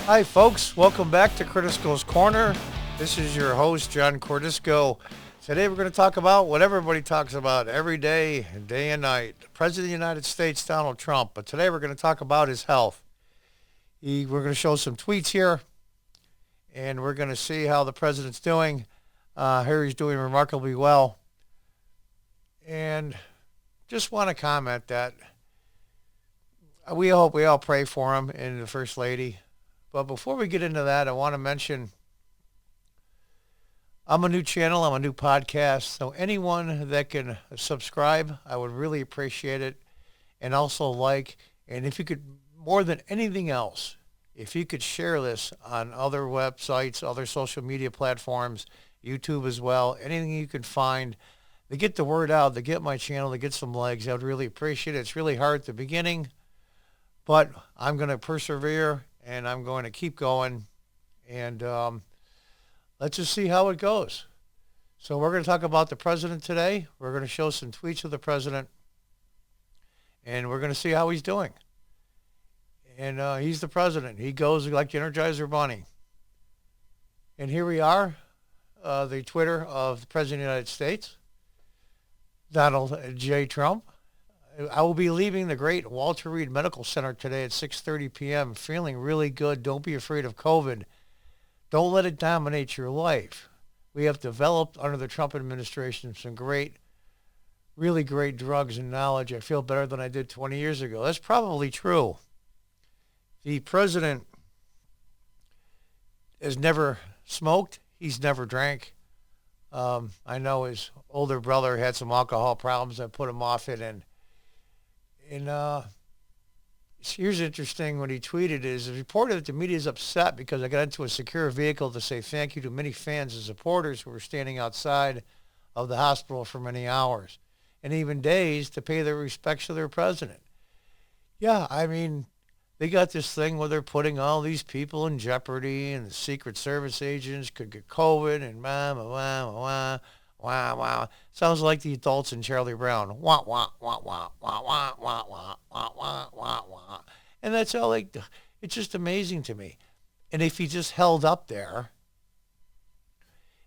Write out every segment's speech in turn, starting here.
Hi, folks. Welcome back to Cordisco's Corner. This is your host, John Cordisco. Today we're going to talk about what everybody talks about every day and night. President of the United States, Donald Trump. But today we're going to talk about his health. We're going to show some tweets here, and we're going to see how the president's doing. Here he's doing remarkably well. And just want to comment that we hope we all pray for him and the First Lady. But before we get into that, I want to mention I'm a new channel, I'm a new podcast, so anyone that can subscribe, I would really appreciate it. And also like, and if you could, more than anything else, if you could share this on other websites, other social media platforms, YouTube as well, anything you can find to get the word out, to get my channel, to get some legs, I would really appreciate it. It's really hard at the beginning, but I'm going to persevere. And I'm going to keep going, and let's just see how it goes. So we're going to talk about the president today. We're going to show some tweets of the president, and we're going to see how he's doing. And he's the president. He goes like the Energizer Bunny. And here we are, the Twitter of the President of the United States, Donald J. Trump. I will be leaving the great Walter Reed Medical Center today at 6:30 p.m. feeling really good. Don't be afraid of COVID. Don't let it dominate your life. We have developed under the Trump administration some great, really great drugs and knowledge. I feel better than I did 20 years ago. That's probably true. The president has never smoked. He's never drank. I know his older brother had some alcohol problems. I put him off it, and here's interesting, what he tweeted is, it's reported that the media is upset because I got into a secure vehicle to say thank you to many fans and supporters who were standing outside of the hospital for many hours and even days to pay their respects to their president. Yeah, I mean, they got this thing where they're putting all these people in jeopardy, and the Secret Service agents could get COVID and wow. Sounds like the adults in Charlie Brown. Wah, wah, wah, wah, wah, wah, wah, wah, wah, wah, wah, wah. And that's all it's just amazing to me. And if he just held up there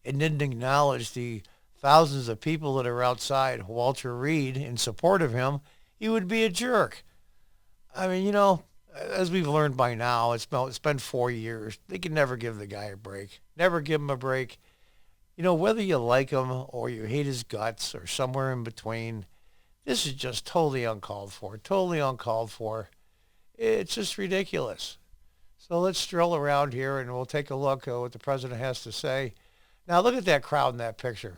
and didn't acknowledge the thousands of people that are outside Walter Reed in support of him, he would be a jerk. I mean, as we've learned by now, it's been 4 years. They can never give the guy a break. Never give him a break. Whether you like him or you hate his guts or somewhere in between, this is just totally uncalled for. It's just ridiculous. So let's stroll around here and we'll take a look at what the president has to say. Now, look at that crowd in that picture.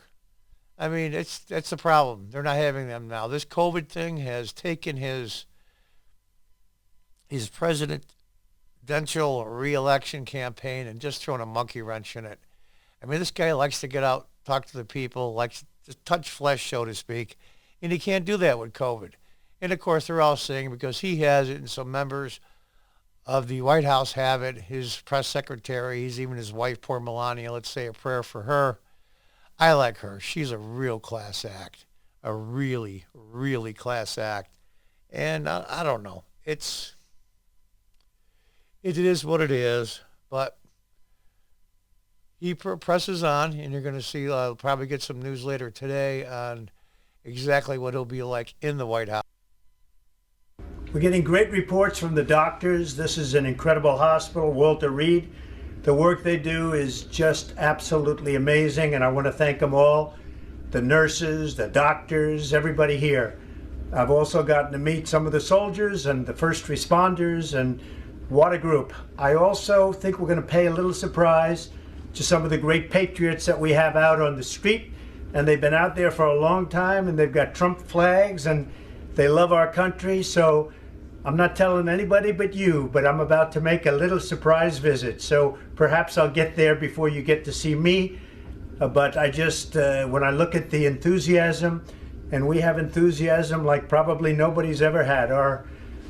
I mean, that's the problem. They're not having them now. This COVID thing has taken his presidential re-election campaign and just thrown a monkey wrench in it. I mean, this guy likes to get out, talk to the people, likes to touch flesh, so to speak, and he can't do that with COVID. And, of course, they're all saying because he has it and some members of the White House have it, his press secretary, even his wife, poor Melania, let's say a prayer for her. I like her. She's a real class act, a really, really class act. And I don't know. It is what it is, but he presses on, and you're going to see, probably get some news later today on exactly what he'll be like in the White House. We're getting great reports from the doctors. This is an incredible hospital, Walter Reed. The work they do is just absolutely amazing, and I want to thank them all, the nurses, the doctors, everybody here. I've also gotten to meet some of the soldiers and the first responders, and what a group. I also think we're going to pay a little surprise to some of the great patriots that we have out on the street, and they've been out there for a long time, and they've got Trump flags, and they love our country. So I'm not telling anybody but you, but I'm about to make a little surprise visit. So perhaps I'll get there before you get to see me. But I just, when I look at the enthusiasm, and we have enthusiasm like probably nobody's ever had. Our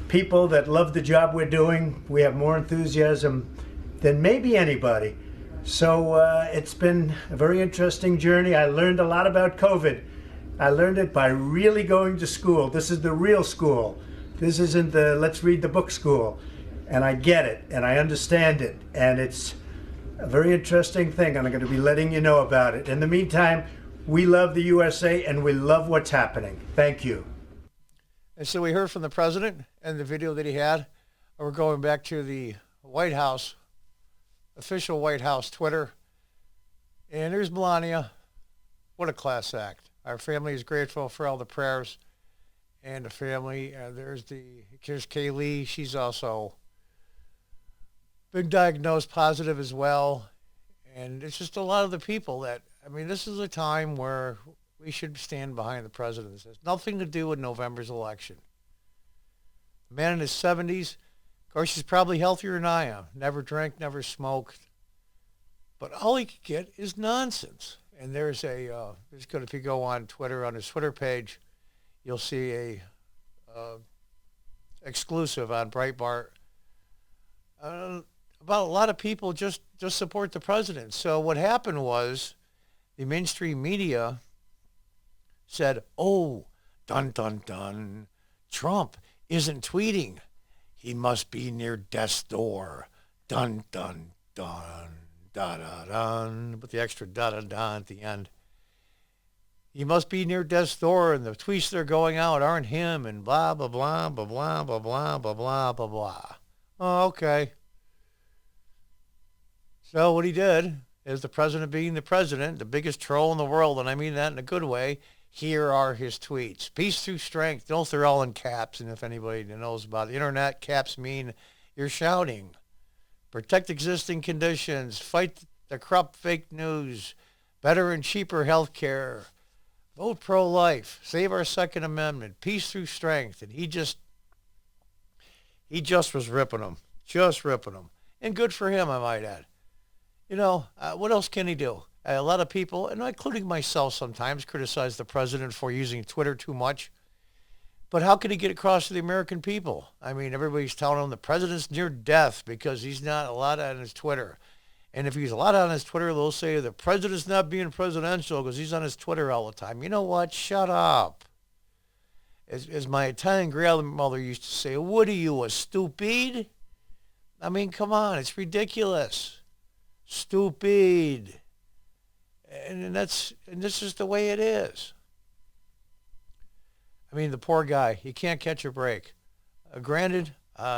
people that love the job we're doing, we have more enthusiasm than maybe anybody. So it's been a very interesting journey. I learned a lot about COVID. I learned it by really going to school. This is the real school. This isn't the let's read the book school. and I get it, and I understand it, and it's a very interesting thing, and I'm going to be letting you know about it. In the meantime, we love the USA, and we love what's happening. Thank you. And so we heard from the president and the video that he had. We're going back to the White House, official White House Twitter. And there's Melania. What a class act. Our family is grateful for all the prayers and the family. There's Kaylee. She's also been diagnosed positive as well. And it's just a lot of the people that, I mean, this is a time where we should stand behind the president. This has nothing to do with November's election. The man in his 70s, of course, he's probably healthier than I am. Never drank, never smoked. But all he could get is nonsense. And there's good, if you go on Twitter, on his Twitter page, you'll see a exclusive on Breitbart about a lot of people just support the president. So what happened was the mainstream media said, oh, dun, dun, dun, Trump isn't tweeting. He must be near death's door. Dun, dun, dun, da, da, dun, with the extra da, da, da at the end. He must be near death's door, and the tweets that are going out aren't him, and blah, blah, blah, blah, blah, blah, blah, blah, blah, blah, blah. Oh, okay. So what he did is, the president being the president, the biggest troll in the world, and I mean that in a good way, here are his tweets. Peace through strength. Note they're all in caps, and if anybody knows about the internet, caps mean you're shouting. Protect existing conditions. Fight the corrupt fake news. Better and cheaper health care. Vote pro-life. Save our Second Amendment. Peace through strength. And he just was ripping them. Just ripping them. And good for him, I might add. You know, what else can he do? A lot of people, and including myself sometimes, criticize the president for using Twitter too much. But how can he get across to the American people? I mean, everybody's telling him the president's near death because he's not allowed on his Twitter. And if he's allowed on his Twitter, they'll say the president's not being presidential because he's on his Twitter all the time. You know what? Shut up. As my Italian grandmother used to say, what are you, a stupid? I mean, come on. It's ridiculous. Stupid. And this is the way it is. I mean, the poor guy, he can't catch a break. Granted,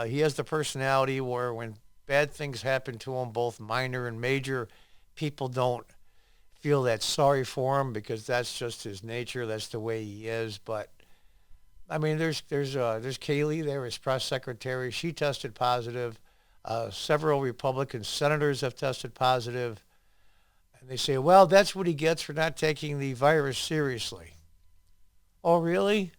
he has the personality where when bad things happen to him, both minor and major, people don't feel that sorry for him because that's just his nature. That's the way he is. But I mean, there's Kaylee there, his press secretary. She tested positive. Several Republican senators have tested positive. And they say, well, that's what he gets for not taking the virus seriously. Oh, really?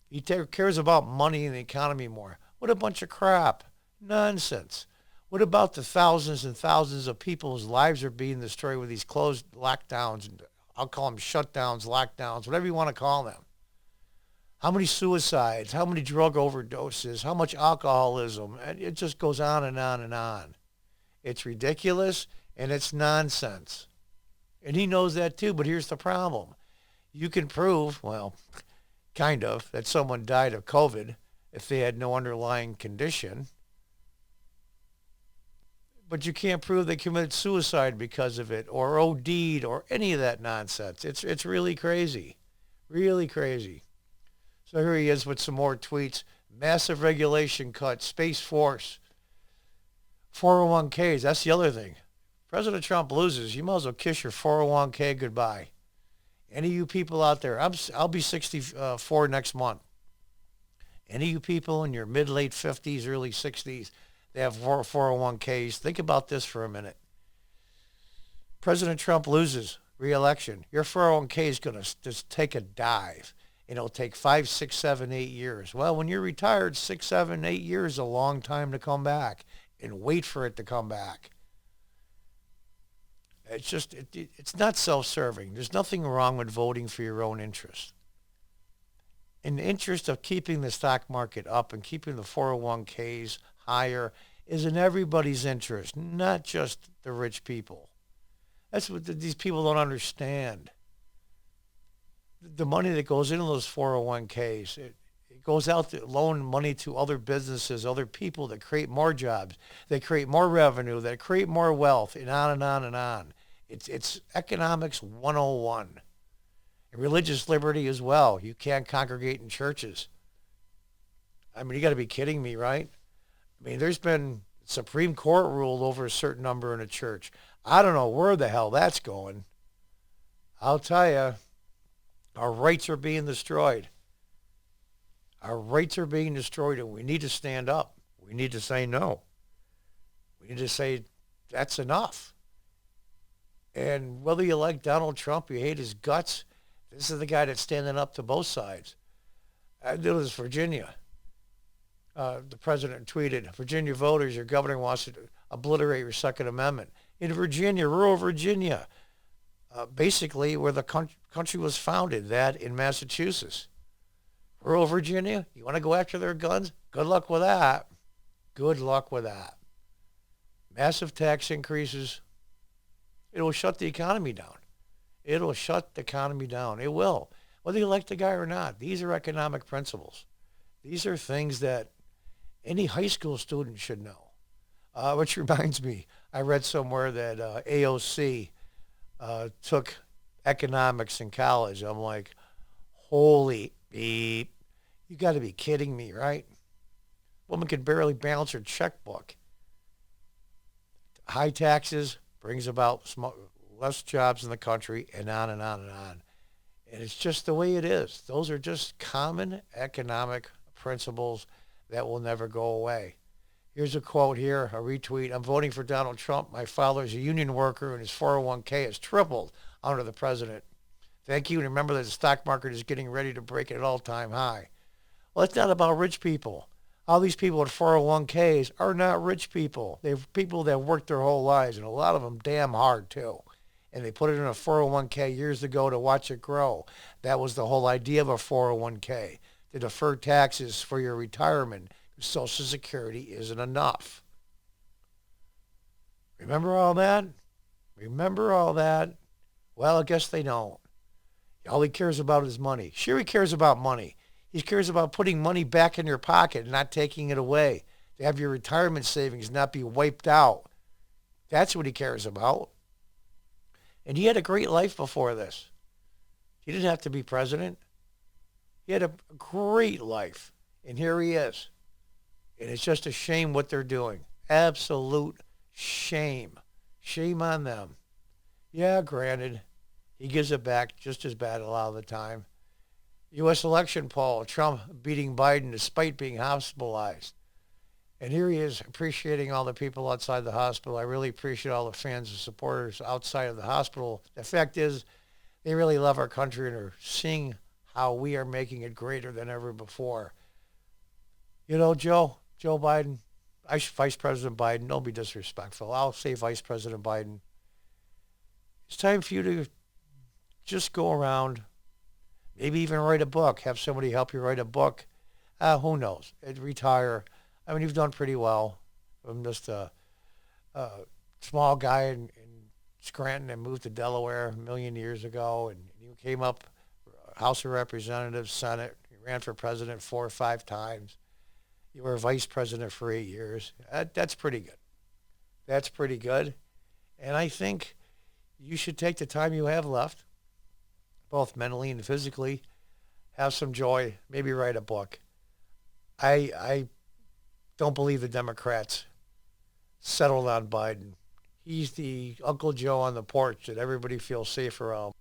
He cares about money and the economy more. What a bunch of crap. Nonsense. What about the thousands and thousands of people whose lives are being destroyed with these closed lockdowns? And I'll call them shutdowns, lockdowns, whatever you want to call them. How many suicides? How many drug overdoses? How much alcoholism? And it just goes on and on and on. It's ridiculous. And it's nonsense. And he knows that too, but here's the problem. You can prove, well, kind of, that someone died of COVID if they had no underlying condition. But you can't prove they committed suicide because of it or OD'd or any of that nonsense. It's really crazy. Really crazy. So here he is with some more tweets. Massive regulation cut, Space Force, 401ks, that's the other thing. President Trump loses, you might as well kiss your 401k goodbye. Any of you people out there, I'll be 64 next month. Any of you people in your mid-late 50s, early 60s, they have 401ks. Think about this for a minute. President Trump loses re-election. Your 401k is going to just take a dive. And it'll take 5, 6, 7, 8 years. Well, when you're retired, 6, 7, 8 years is a long time to come back. And wait for it to come back. It's just, it's not self-serving. There's nothing wrong with voting for your own interest. In the interest of keeping the stock market up and keeping the 401ks higher is in everybody's interest, not just the rich people. That's what these people don't understand. The money that goes into those 401ks, it goes out to loan money to other businesses, other people that create more jobs, that create more revenue, that create more wealth, and on and on and on. It's economics 101. And religious liberty as well. You can't congregate in churches. I mean, you got to be kidding me, right? I mean, there's been Supreme Court ruled over a certain number in a church. I don't know where the hell that's going. I'll tell you, our rights are being destroyed. Our rights are being destroyed, and we need to stand up. We need to say no. We need to say that's enough. And whether you like Donald Trump, you hate his guts, this is the guy that's standing up to both sides. I did this in Virginia. The president tweeted, Virginia voters, your governor wants to obliterate your Second Amendment. In Virginia, rural Virginia, basically where the country was founded, that in Massachusetts. Rural Virginia, you want to go after their guns? Good luck with that. Good luck with that. Massive tax increases. It will shut the economy down. It will shut the economy down. It will. Whether you like the guy or not, these are economic principles. These are things that any high school student should know. Which reminds me, I read somewhere that AOC took economics in college. I'm like, holy beep. You got to be kidding me, right? Woman could barely balance her checkbook. High taxes brings about less jobs in the country, and on and on and on. And it's just the way it is. Those are just common economic principles that will never go away. Here's a quote here, a retweet. I'm voting for Donald Trump. My father is a union worker, and his 401k has tripled under the president. Thank you. And remember that the stock market is getting ready to break an all-time high. Well, it's not about rich people. All these people with 401ks are not rich people. They're people that worked their whole lives, and a lot of them damn hard, too. And they put it in a 401k years ago to watch it grow. That was the whole idea of a 401k, to defer taxes for your retirement. Social Security isn't enough. Remember all that? Remember all that? Well, I guess they don't. All he cares about is money. Sure, he cares about money. He cares about putting money back in your pocket and not taking it away. To have your retirement savings not be wiped out. That's what he cares about. And he had a great life before this. He didn't have to be president. He had a great life. And here he is. And it's just a shame what they're doing. Absolute shame. Shame on them. Yeah, granted, he gives it back just as bad a lot of the time. U.S. election poll, Trump beating Biden despite being hospitalized. And here he is appreciating all the people outside the hospital. I really appreciate all the fans and supporters outside of the hospital. The fact is, they really love our country and are seeing how we are making it greater than ever before. You know, Joe Biden, Vice President Biden, don't be disrespectful. I'll say Vice President Biden. It's time for you to just go around, maybe even write a book, have somebody help you write a book. Who knows? Retire. I mean, you've done pretty well. I'm just a small guy in Scranton and moved to Delaware a million years ago, and you came up House of Representatives, Senate. You ran for president 4 or 5 times. You were vice president for 8 years. That's pretty good. That's pretty good. And I think you should take the time you have left, both mentally and physically, have some joy, maybe write a book. I don't believe the Democrats settled on Biden. He's the Uncle Joe on the porch that everybody feels safe around.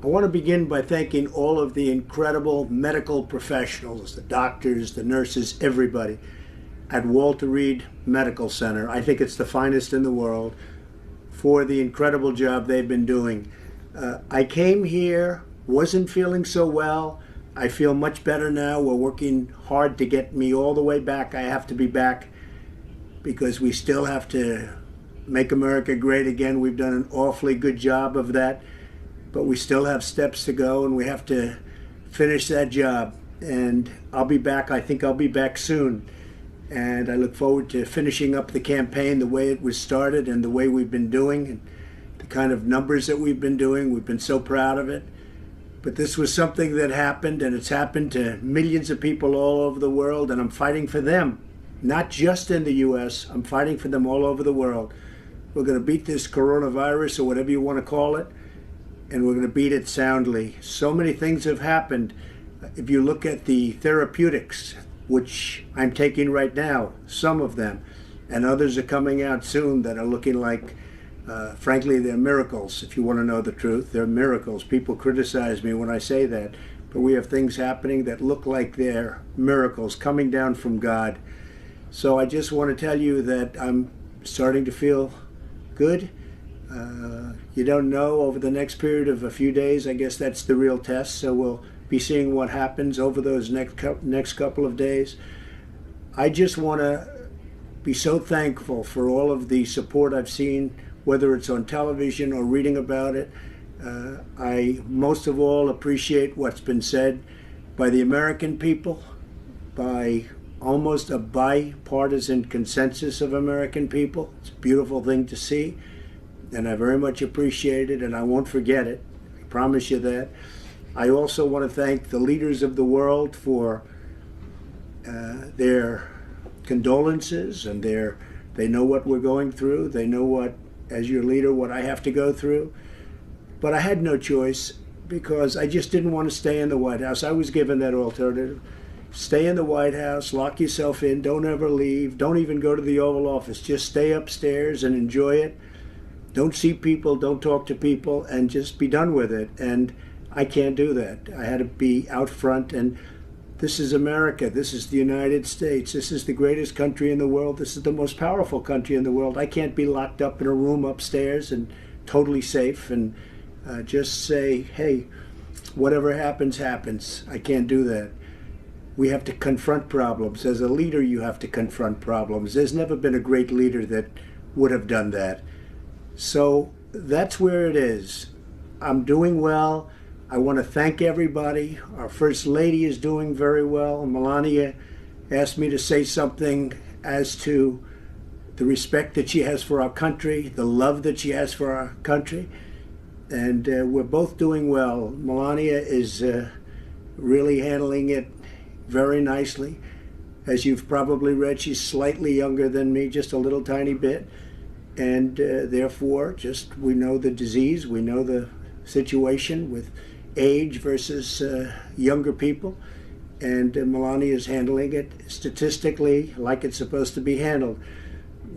I want to begin by thanking all of the incredible medical professionals, the doctors, the nurses, everybody at Walter Reed Medical Center. I think it's the finest in the world, for the incredible job they've been doing. I came here, wasn't feeling so well. I feel much better now. We're working hard to get me all the way back. I have to be back because we still have to make America great again. We've done an awfully good job of that, but we still have steps to go, and we have to finish that job. And I'll be back. I think I'll be back soon. And I look forward to finishing up the campaign the way it was started and the way we've been doing and the kind of numbers that we've been doing. We've been so proud of it. But this was something that happened, and it's happened to millions of people all over the world, and I'm fighting for them. Not just in the U.S., I'm fighting for them all over the world. We're going to beat this coronavirus, or whatever you want to call it, and we're going to beat it soundly. So many things have happened. If you look at the therapeutics, which I'm taking right now, some of them, and others are coming out soon that are looking like, frankly, they're miracles. If you want to know the truth, they're miracles. People criticize me when I say that, but we have things happening that look like they're miracles coming down from God. So I just want to tell you that I'm starting to feel good. You don't know over the next period of a few days. I guess that's the real test. So we'll be seeing what happens over those next couple of days. I just want to be so thankful for all of the support I've seen, whether it's on television or reading about it. I most of all appreciate what's been said by the American people, by almost a bipartisan consensus of American people. It's a beautiful thing to see, and I very much appreciate it, and I won't forget it. I promise you that. I also want to thank the leaders of the world for their condolences, and they know what we're going through. They know what, as your leader, what I have to go through. But I had no choice because I just didn't want to stay in the White House. I was given that alternative. Stay in the White House, lock yourself in, don't ever leave, don't even go to the Oval Office. Just stay upstairs and enjoy it. Don't see people, don't talk to people, and just be done with it. And I can't do that. I had to be out front, and this is America. This is the United States. This is the greatest country in the world. This is the most powerful country in the world. I can't be locked up in a room upstairs and totally safe and just say, hey, whatever happens, happens. I can't do that. We have to confront problems. As a leader, you have to confront problems. There's never been a great leader that would have done that. So that's where it is. I'm doing well. I want to thank everybody. Our First Lady is doing very well. Melania asked me to say something as to the respect that she has for our country, the love that she has for our country. And we're both doing well. Melania is really handling it very nicely. As you've probably read, she's slightly younger than me, just a little tiny bit. And therefore, just we know the disease, we know the situation with age versus younger people. And Melania is handling it statistically like it's supposed to be handled.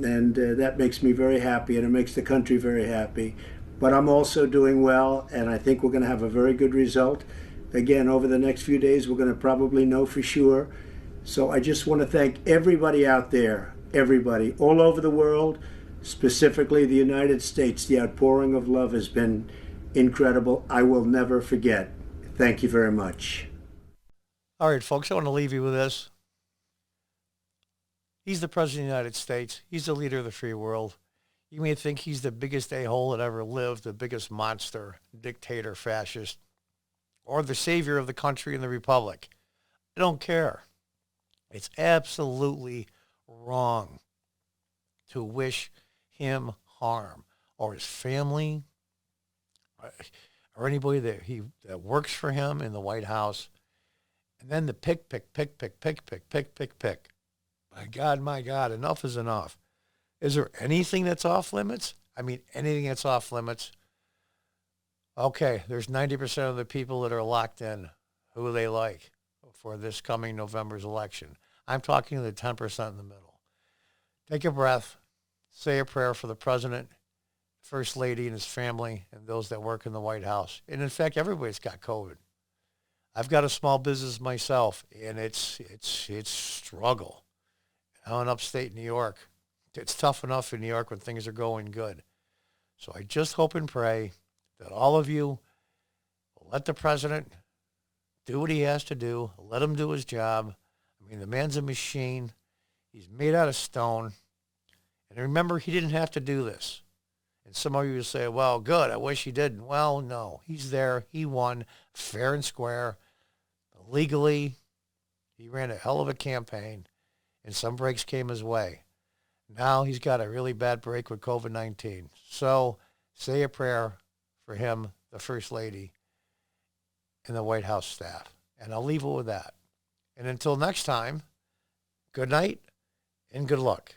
And that makes me very happy, and it makes the country very happy. But I'm also doing well, and I think we're going to have a very good result. Again, over the next few days, we're going to probably know for sure. So I just want to thank everybody out there, everybody, all over the world, specifically the United States. The outpouring of love has been incredible. I will never forget. Thank you very much. All right, folks, I want to leave you with this. He's the President of the United States. He's the leader of the free world. You may think he's the biggest a-hole that ever lived, the biggest monster, dictator, fascist, or the savior of the country and the republic. I don't care. It's absolutely wrong to wish him harm, or his family, or anybody that works for him in the White House. And then the pick. My God, enough is enough. Is there anything that's off limits? I mean, anything that's off limits. Okay, there's 90% of the people that are locked in who they like for this coming November's election. I'm talking to the 10% in the middle. Take a breath, say a prayer for the president, First Lady and his family, and those that work in the White House. And in fact, everybody's got COVID. I've got a small business myself, and it's struggle. Now in upstate New York, it's tough enough in New York when things are going good. So I just hope and pray that all of you will let the president do what he has to do. Let him do his job. I mean, the man's a machine. He's made out of stone. And remember, he didn't have to do this. And some of you will say, well, good, I wish he didn't. Well, no, he's there. He won fair and square. Legally, he ran a hell of a campaign, and some breaks came his way. Now he's got a really bad break with COVID-19. So say a prayer for him, the First Lady, and the White House staff. And I'll leave it with that. And until next time, good night and good luck.